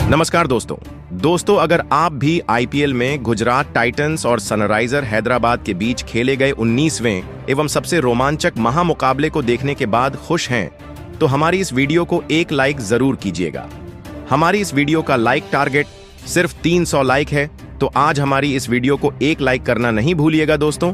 नमस्कार दोस्तों अगर आप भी आईपीएल में गुजरात टाइटंस और सनराइजर हैदराबाद के बीच खेले गए 19वें एवं सबसे रोमांचक महामुकाबले को देखने के बाद खुश हैं, तो हमारी इस वीडियो को एक लाइक जरूर कीजिएगा। हमारी इस वीडियो का लाइक टारगेट सिर्फ 300 लाइक है, तो आज हमारी इस वीडियो को एक लाइक करना नहीं भूलिएगा दोस्तों।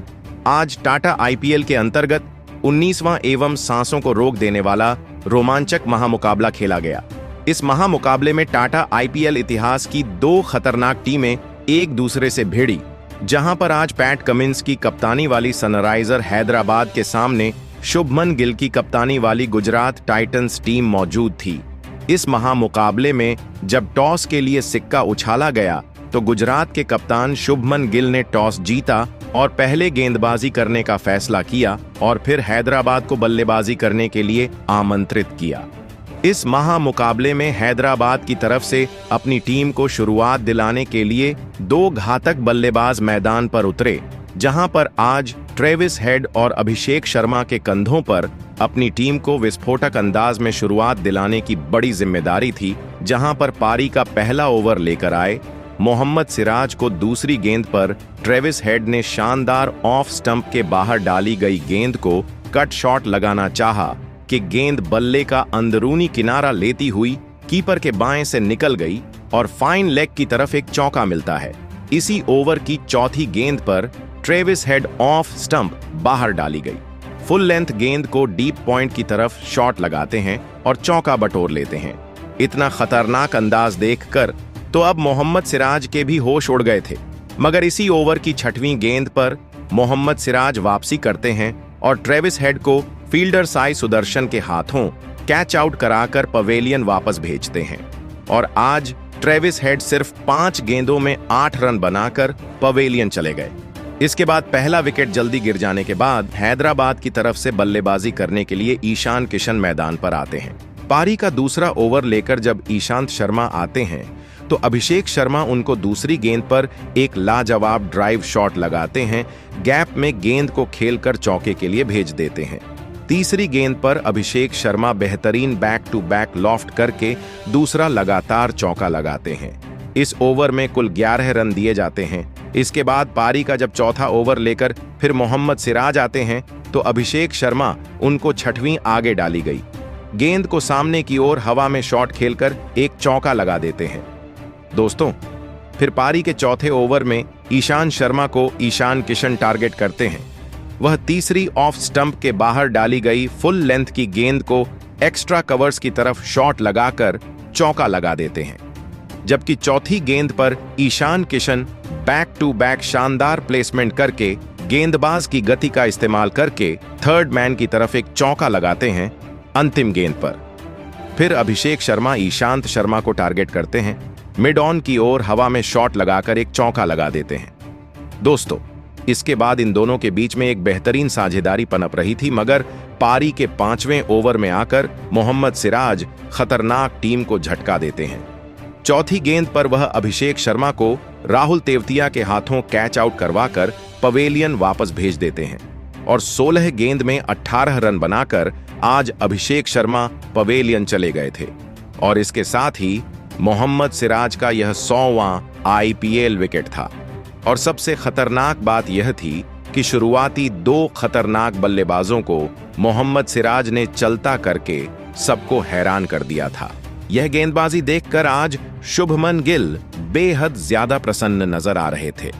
आज टाटा आईपीएल के अंतर्गत 19वां एवं सांसों को रोक देने वाला रोमांचक महामुकाबला खेला गया। इस महामुकाबले में टाटा आईपीएल इतिहास की दो खतरनाक टीमें एक दूसरे से भिड़ी, जहां पर आज पैट कमिंस की कप्तानी वाली सनराइजर हैदराबाद के सामने शुभमन गिल की कप्तानी वाली गुजरात टाइटंस टीम मौजूद थी। इस महामुकाबले में जब टॉस के लिए सिक्का उछाला गया तो गुजरात के कप्तान शुभमन गिल ने टॉस जीता और पहले गेंदबाजी करने का फैसला किया और फिर हैदराबाद को बल्लेबाजी करने के लिए आमंत्रित किया। इस महामुकाबले में हैदराबाद की तरफ से अपनी टीम को शुरुआत दिलाने के लिए दो घातक बल्लेबाज मैदान पर उतरे, जहां पर आज ट्रेविस हेड और अभिषेक शर्मा के कंधों पर अपनी टीम को विस्फोटक अंदाज में शुरुआत दिलाने की बड़ी जिम्मेदारी थी। जहां पर पारी का पहला ओवर लेकर आए मोहम्मद सिराज को दूसरी गेंद पर ट्रेविस हेड ने शानदार ऑफ स्टंप के बाहर डाली गई गेंद को कट शॉट लगाना चाहा कि गेंद बल्ले का अंदरूनी किनारा लेती हुई कीपर के बाएं से निकल गई और फाइन लेग की तरफ एक चौका मिलता है। इसी ओवर की चौथी गेंद पर ट्रेविस हेड ऑफ स्टंप बाहर डाली गई। फुल लेंथ गेंद को डीप पॉइंट की तरफ शॉट लगाते हैं और चौका बटोर लेते हैं। इतना खतरनाक अंदाज देखकर तो अब मोहम्मद सिराज के भी होश उड़ गए थे, मगर इसी ओवर की छठवीं गेंद पर मोहम्मद सिराज वापसी करते हैं और ट्रेविस हेड को फील्डर साई सुदर्शन के हाथों कैच आउट कराकर पवेलियन वापस भेजते हैं। और आज ट्रेविस हेड सिर्फ 5 गेंदों में 8 रन बनाकर पवेलियन चले गए। इसके बाद पहला विकेट जल्दी गिर जाने के बाद हैदराबाद की तरफ से बल्लेबाजी करने के लिए ईशान किशन मैदान पर आते हैं। पारी का दूसरा ओवर लेकर जब ईशांत शर्मा आते हैं तो अभिषेक शर्मा उनको दूसरी गेंद पर एक लाजवाब ड्राइव शॉट लगाते हैं। गैप में गेंद को खेलकर चौके के लिए भेज देते हैं। तीसरी गेंद पर अभिषेक शर्मा बेहतरीन बैक टू बैक लॉफ्ट करके दूसरा लगातार चौका लगाते हैं। इस ओवर में कुल 11 रन दिए जाते हैं। इसके बाद पारी का जब चौथा ओवर लेकर फिर मोहम्मद सिराज आते हैं तो अभिषेक शर्मा उनको छठवीं आगे डाली गई गेंद को सामने की ओर हवा में शॉट खेलकर एक चौका लगा देते हैं। दोस्तों, फिर पारी के चौथे ओवर में ईशान शर्मा को ईशान किशन टारगेट करते हैं। वह तीसरी ऑफ स्टंप के बाहर डाली गई फुल लेंथ की गेंद को एक्स्ट्रा कवर्स की तरफ शॉट लगाकर चौका लगा देते हैं। जबकि चौथी गेंद पर Ishan Kishan back to back शानदार प्लेसमेंट करके गेंदबाज की गति का इस्तेमाल करके थर्ड मैन की तरफ एक चौका लगाते हैं अंतिम गेंद पर। फिर अभिषेक शर्मा ईशांत शर्मा को टारगेट करते हैं। मिड ऑन की ओर हवा में शॉट लगाकर एक चौका लगा देते हैं। दोस्तों, इसके बाद इन दोनों के बीच में एक बेहतरीन साझेदारी पनप रही थी, मगर पारी के 5वें ओवर में आकर मोहम्मद सिराज खतरनाक टीम को झटका देते हैं। चौथी गेंद पर वह अभिषेक शर्मा को राहुल तेवतिया के हाथों कैच आउट करवाकर पवेलियन वापस भेज देते हैं और 16 गेंद में 18 रन बनाकर आज अभिषेक शर्मा पवेलियन चले गए थे। और इसके साथ ही मोहम्मद सिराज का यह 100वां आईपीएल विकेट था। और सबसे खतरनाक बात यह थी कि शुरुआती दो खतरनाक बल्लेबाजों को मोहम्मद सिराज ने चलता करके सबको हैरान कर दिया था। यह गेंदबाजी देखकर आज शुभमन गिल बेहद ज्यादा प्रसन्न नजर आ रहे थे।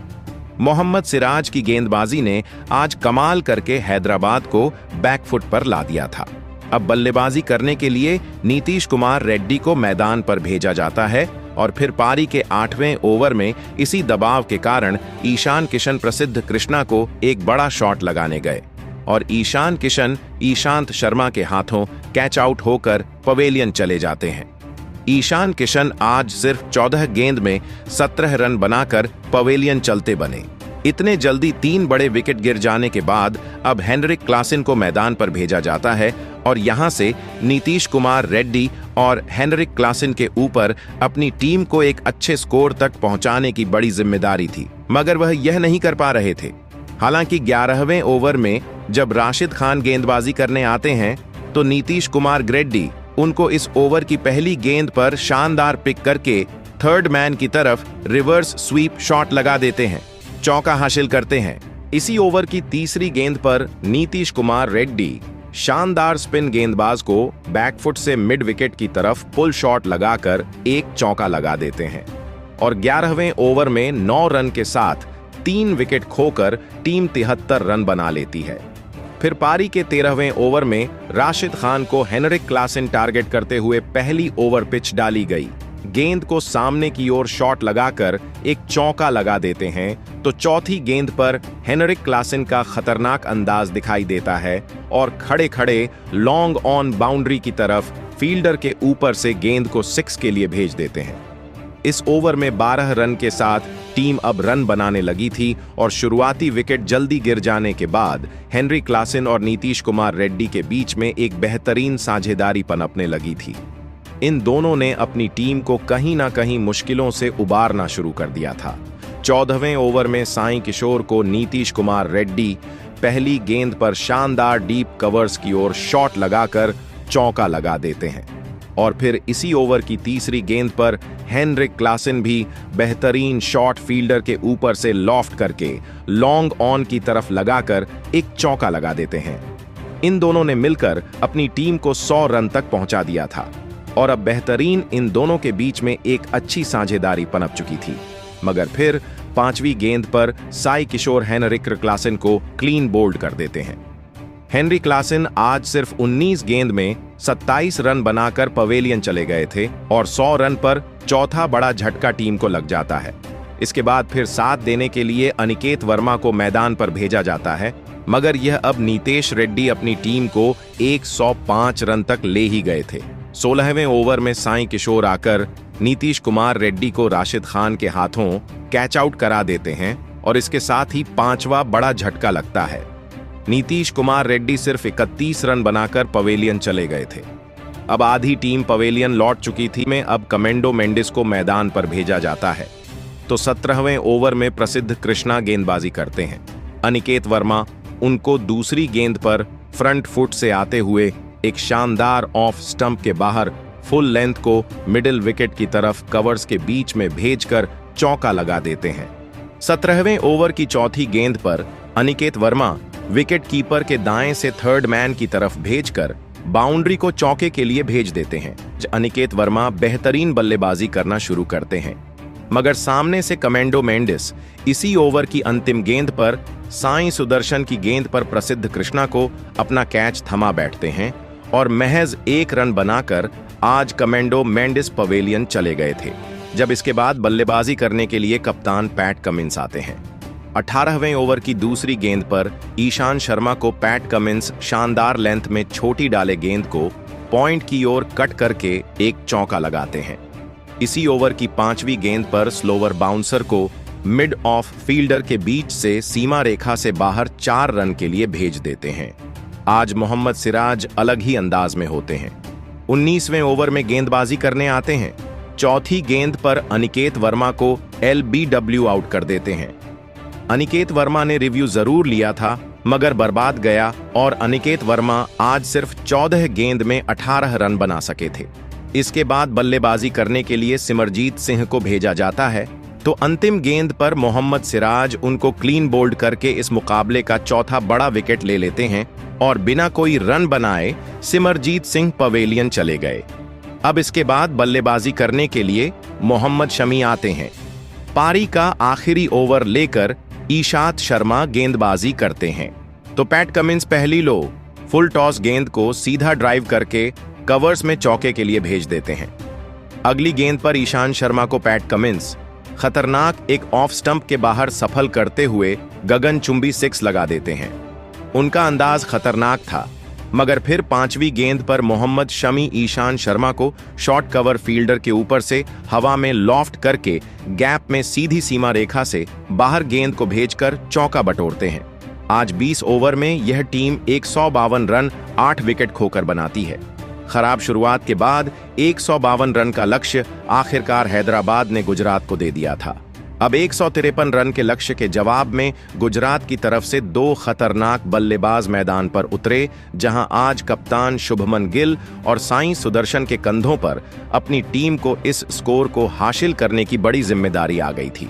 मोहम्मद सिराज की गेंदबाजी ने आज कमाल करके हैदराबाद को बैकफुट पर ला दिया था। अब बल्लेबाजी करने के लिए नीतीश कुमार रेड्डी को मैदान पर भेजा जाता है और फिर पारी के 8वें ओवर में इसी दबाव के कारण ईशान किशन प्रसिद्ध कृष्णा को एक बड़ा शॉट लगाने गए और ईशान किशन ईशांत शर्मा के हाथों कैच आउट होकर पवेलियन चले जाते हैं। ईशान किशन आज सिर्फ 14 गेंद में 17 रन बनाकर पवेलियन चलते बने। इतने जल्दी 3 बड़े विकेट गिर जाने के बाद अब हेनरिक क्लासन को मैदान पर भेजा जाता है और यहां से नीतीश कुमार रेड्डी और हेनरिक क्लासन के ऊपर अपनी टीम को एक अच्छे स्कोर तक पहुंचाने की बड़ी जिम्मेदारी थी, मगर वह यह नहीं कर पा रहे थे। हालांकि 11वें ओवर में जब राशिद खान गेंदबाजी करने आते हैं तो नीतीश कुमार रेड्डी उनको इस ओवर की पहली गेंद पर शानदार पिक करके थर्ड मैन की तरफ रिवर्स स्वीप शॉट लगा देते हैं, चौका हासिल करते हैं। इसी ओवर की तीसरी गेंद पर नीतीश कुमार रेड्डी शानदार स्पिन गेंदबाज को बैकफुट से मिड विकेट की तरफ पुल शॉट लगाकर एक चौका लगा देते हैं और 11वें ओवर में 9 रन के साथ 3 विकेट खोकर टीम 73 रन बना लेती है। फिर पारी के 13वें ओवर में राशिद खान को हेनरिक क्लासन टारगेट करते हुए पहली ओवर पिच डाली गई। गेंद को सामने की ओर शॉट लगाकर एक चौका लगा देते हैं तो चौथी गेंद पर हेनरिक क्लासन का खतरनाक अंदाज दिखाई देता है और खड़े खड़े लॉन्ग ऑन बाउंड्री की तरफ फील्डर के ऊपर से गेंद को 6 के लिए भेज देते हैं। इस ओवर में 12 रन के साथ टीम अब रन बनाने लगी थी और शुरुआती विकेट जल्दी गिर जाने के बाद हेनरिक क्लासन और नीतीश कुमार रेड्डी के बीच में एक बेहतरीन साझेदारी पनपने लगी थी। इन दोनों ने अपनी टीम को कहीं ना कहीं मुश्किलों से उबारना शुरू कर दिया था। 14वें ओवर में साई किशोर को नीतीश कुमार रेड्डी पहली गेंद पर शानदार डीप कवर्स की ओर शॉट लगाकर चौका लगा देते हैं और फिर इसी ओवर की तीसरी गेंद पर हेनरिक क्लासन भी बेहतरीन शॉट फील्डर के ऊपर से लॉफ्ट करके लॉन्ग ऑन की तरफ लगाकर एक चौका लगा देते हैं। इन दोनों ने मिलकर अपनी टीम को 100 रन तक पहुंचा दिया था और अब बेहतरीन इन दोनों के बीच में एक अच्छी साझेदारी पनप चुकी थी। मगर फिर 5वीं गेंद पर साई किशोर हेनरिक क्लासन को क्लीन बोल्ड कर देते हैं। हेनरिक क्लासन आज सिर्फ 19 गेंद में 27 रन बनाकर पवेलियन चले गए थे और 100 रन पर चौथा बड़ा झटका टीम को लग जाता है। इसके बाद फिर साथ देने के लिए अनिकेत वर्मा को मैदान पर भेजा जाता है, मगर यह अब नीतीश रेड्डी अपनी टीम को 105 रन तक ले ही गए थे। 16वें ओवर में साई किशोर आकर नीतीश कुमार रेड्डी को राशिद खान के हाथों कैच आउट करा देते हैं और इसके साथ ही 5वां बड़ा झटका लगता है। नीतीश कुमार रेड्डी सिर्फ 31 रन बनाकर पवेलियन चले गए थे। अब आधी टीम पवेलियन लौट चुकी थी में अब कमेंडो मेंडिस को मैदान पर भेजा जाता है तो 17वें ओवर में प्रसिद्ध कृष्णा गेंदबाजी करते हैं। अनिकेत वर्मा उनको दूसरी गेंद पर फ्रंट फुट से आते हुए एक शानदार ऑफ स्टंप के बाहर फुल लेंथ को मिडिल विकेट की तरफ कवर्स के बीच में भेजकर चौका लगा देते हैं। 17वें ओवर की चौथी गेंद पर अनिकेत वर्मा विकेट कीपर के दाएं से थर्ड मैन की तरफ भेजकर बाउंड्री को चौके के लिए भेज देते हैं। अनिकेत वर्मा बेहतरीन बल्लेबाजी करना शुरू करते हैं, मगर सामने से कमेंडो मेंडिस इसी ओवर की अंतिम गेंद पर साई सुदर्शन की गेंद पर प्रसिद्ध कृष्णा को अपना कैच थमा बैठते हैं और महज 1 रन बनाकर आज कमेंडो मेंडिस पवेलियन चले गए थे। जब इसके बाद बल्लेबाजी करने के लिए कप्तान पैट कमिंस आते हैं। 18वें ओवर की दूसरी गेंद पर ईशान शर्मा को पैट कमिंस शानदार लेंथ में छोटी डाले गेंद को पॉइंट की ओर कट करके एक चौका लगाते हैं। इसी ओवर की 5वीं गेंद पर स्लोवर बाउंसर को मिड ऑफ फील्डर के बीच से सीमा रेखा से बाहर 4 रन के लिए भेज देते हैं। आज मोहम्मद सिराज अलग ही अंदाज में होते हैं। 19वें ओवर में गेंदबाजी करने आते हैं। चौथी गेंद पर अनिकेत वर्मा को LBW आउट कर देते हैं। अनिकेत वर्मा ने रिव्यू जरूर लिया था, मगर बर्बाद गया और अनिकेत वर्मा आज सिर्फ 14 गेंद में 18 रन बना सके थे। इसके बाद बल्लेबाजी करने के लिए सिमरजीत सिंह को भेजा जाता है तो अंतिम गेंद पर मोहम्मद सिराज उनको क्लीन बोल्ड करके इस मुकाबले का चौथा बड़ा विकेट ले लेते हैं और बिना कोई रन बनाए सिमरजीत सिंह पवेलियन चले गए। अब इसके बाद बल्लेबाजी करने के लिए मोहम्मद शमी आते हैं। पारी का आखिरी ओवर लेकर ईशात शर्मा गेंदबाजी करते हैं तो पैट कमिंस पहली लो फुल टॉस गेंद को सीधा ड्राइव करके कवर्स में चौके के लिए भेज देते हैं। अगली गेंद पर ईशान शर्मा को पैट कमिंस खतरनाक एक ऑफ स्टंप के बाहर सफल करते हुए गगनचुंबी 6 लगा देते हैं। उनका अंदाज खतरनाक था, मगर फिर 5वीं गेंद पर मोहम्मद शमी ईशान शर्मा को शॉर्ट कवर फील्डर के ऊपर से हवा में लॉफ्ट करके गैप में सीधी सीमा रेखा से बाहर गेंद को भेजकर चौका बटोरते हैं। आज 20 ओवर में यह टीम 152 रन 8 विकेट खोकर बनाती है। खराब शुरुआत के बाद 152 रन का लक्ष्य आखिरकार हैदराबाद ने गुजरात को दे दिया था। अब 153 रन के लक्ष्य के जवाब में गुजरात की तरफ से 2 खतरनाक बल्लेबाज मैदान पर उतरे, जहां आज कप्तान शुभमन गिल और साई सुदर्शन के कंधों पर अपनी टीम को इस स्कोर को हासिल करने की बड़ी जिम्मेदारी आ गई थी।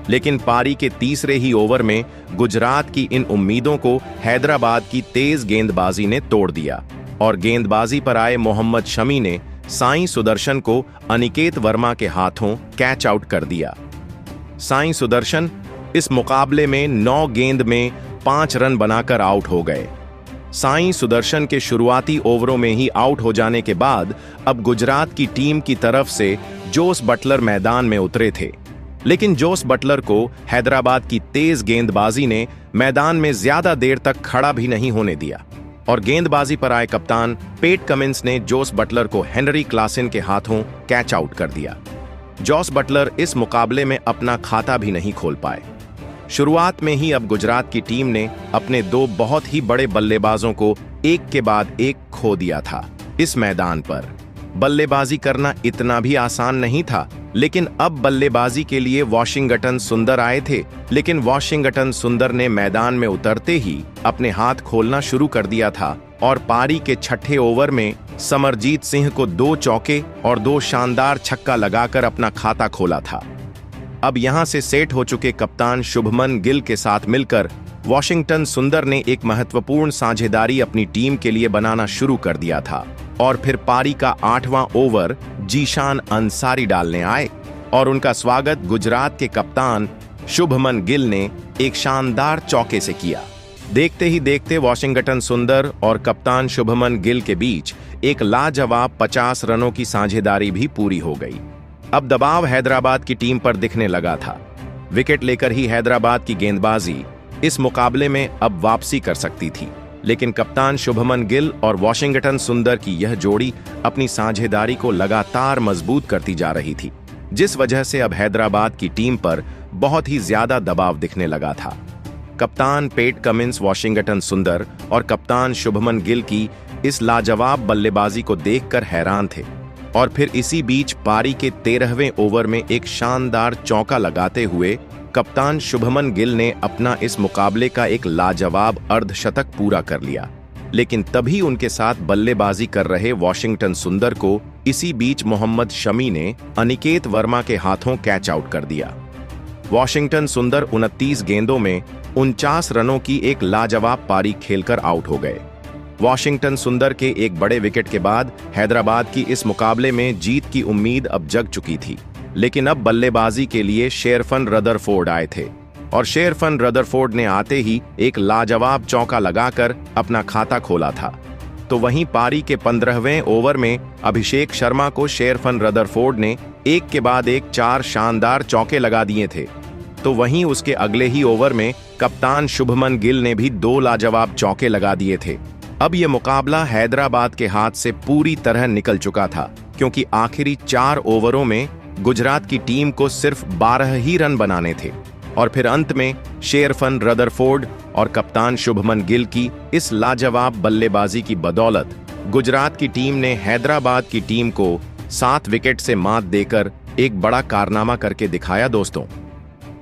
लेकिन पारी के तीसरे ही ओवर में गुजरात की इन उम्मीदों को हैदराबाद की तेज गेंदबाजी ने तोड़ दिया और गेंदबाजी पर आए मोहम्मद शमी ने साई सुदर्शन को अनिकेत वर्मा के हाथों कैच आउट कर दिया। साई सुदर्शन इस मुकाबले में 9 गेंद में 5 रन बनाकर आउट हो गए। साई सुदर्शन के शुरुआती ओवरों में ही आउट हो जाने के बाद अब गुजरात की टीम की तरफ से जोस बटलर मैदान में उतरे थे, लेकिन जोस बटलर को हैदराबाद की तेज गेंदबाजी ने मैदान में ज्यादा देर तक खड़ा भी नहीं होने दिया और गेंदबाजी पर आए कप्तान पेट कमिंस ने जोस बटलर को हेनरी क्लासन के हाथों कैच आउट कर दिया। जोस बटलर इस मुकाबले में अपना खाता भी नहीं खोल पाए। शुरुआत में ही अब गुजरात की टीम ने अपने 2 बहुत ही बड़े बल्लेबाजों को एक के बाद एक खो दिया था। इस मैदान पर बल्लेबाजी करना इतना भी आसान नहीं था, लेकिन अब बल्लेबाजी के लिए वाशिंगटन सुंदर आए थे, लेकिन वाशिंगटन सुंदर ने मैदान में उतरते ही अपने हाथ खोलना शुरू कर दिया था और पारी के छठे ओवर में समरजीत सिंह को 2 चौके और 2 शानदार छक्का लगाकर अपना खाता खोला था। अब यहां से सेट हो चुके कप्तान शुभमन गिल के साथ मिलकर वाशिंगटन सुंदर ने एक महत्वपूर्ण साझेदारी अपनी टीम के लिए बनाना शुरू कर दिया था और फिर पारी का 8वां ओवर जीशान अंसारी डालने आए और उनका स्वागत गुजरात के कप्तान शुभमन गिल ने एक शानदार चौके से किया। देखते ही देखते वाशिंगटन सुंदर और कप्तान शुभमन गिल के बीच एक लाजवाब 50 रनों की साझेदारी भी पूरी हो गई। अब दबाव हैदराबाद की टीम पर दिखने लगा था। विकेट लेकर ही हैदराबाद की गेंदबाजी इस मुकाबले में अब वापसी कर सकती थी, लेकिन कप्तान शुभमन गिल और वाशिंगटन सुंदर की यह जोड़ी अपनी साझेदारी को लगातार मजबूत करती जा रही थी, जिस वजह से अब हैदराबाद की टीम पर बहुत ही ज्यादा दबाव दिखने लगा था। कप्तान पेट कमिंस वाशिंगटन सुंदर और कप्तान शुभमन गिल की इस लाजवाब बल्लेबाजी को देखकर हैरान थे और फिर इसी बीच पारी के 13वें ओवर में एक शानदार चौका लगाते हुए कप्तान शुभमन गिल ने अपना इस मुकाबले का एक लाजवाब अर्धशतक पूरा कर लिया। लेकिन तभी उनके साथ बल्लेबाजी कर रहे वाशिंगटन सुंदर को इसी बीच मोहम्मद शमी ने अनिकेत वर्मा के हाथों कैच आउट कर दिया। वाशिंगटन सुंदर 29 गेंदों में 49 रनों की एक लाजवाब पारी खेलकर आउट हो गए। वाशिंगटन सुंदर के एक बड़े विकेट के बाद हैदराबाद की इस मुकाबले में जीत की उम्मीद अब जग चुकी थी, लेकिन अब बल्लेबाजी के लिए शेरफन रदरफोर्ड आए थे और शेरफन रदरफोर्ड ने आते ही एक लाजवाब चौका लगाकर अपना खाता खोला था। तो वहीं पारी के 15वें ओवर में अभिषेक शर्मा को शेरफन रदरफोर्ड ने एक के बाद एक 4 शानदार चौके लगा दिए थे। तो वहीं उसके अगले ही ओवर में कप्तान शुभमन गिल ने भी 2 लाजवाब चौके लगा दिए थे। अब यह मुकाबला हैदराबाद के हाथ से पूरी तरह निकल चुका था, क्योंकि आखिरी 4 ओवरों में गुजरात की टीम को सिर्फ 12 ही रन बनाने थे और फिर अंत में शेरफन रदरफोर्ड और कप्तान शुभमन गिल की इस लाजवाब बल्लेबाजी की बदौलत गुजरात की टीम ने हैदराबाद की टीम को 7 विकेट से मात देकर एक बड़ा कारनामा करके दिखाया। दोस्तों,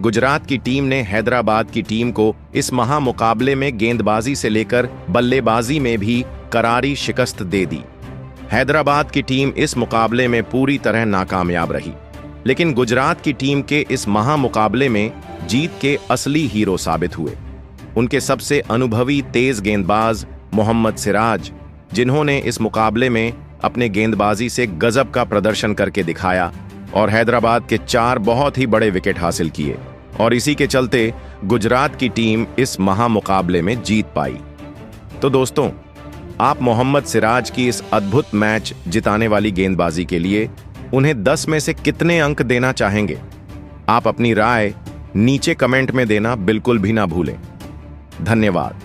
गुजरात की टीम ने हैदराबाद की टीम को इस महामुकाबले में गेंदबाजी से लेकर बल्लेबाजी में भी करारी शिकस्त दे दी। हैदराबाद की टीम इस मुकाबले में पूरी तरह नाकामयाब रही, लेकिन गुजरात की टीम के इस महामुकाबले में जीत के असली हीरो साबित हुए उनके सबसे अनुभवी तेज गेंदबाज मोहम्मद सिराज, जिन्होंने इस मुकाबले में अपने गेंदबाजी से गजब का प्रदर्शन करके दिखाया और हैदराबाद के 4 बहुत ही बड़े विकेट हासिल किए और इसी के चलते गुजरात की टीम इस महामुकाबले में जीत पाई। तो दोस्तों, आप मोहम्मद सिराज की इस अद्भुत मैच जिताने वाली गेंदबाजी के लिए उन्हें 10 में से कितने अंक देना चाहेंगे? आप अपनी राय नीचे कमेंट में देना बिल्कुल भी ना भूलें। धन्यवाद।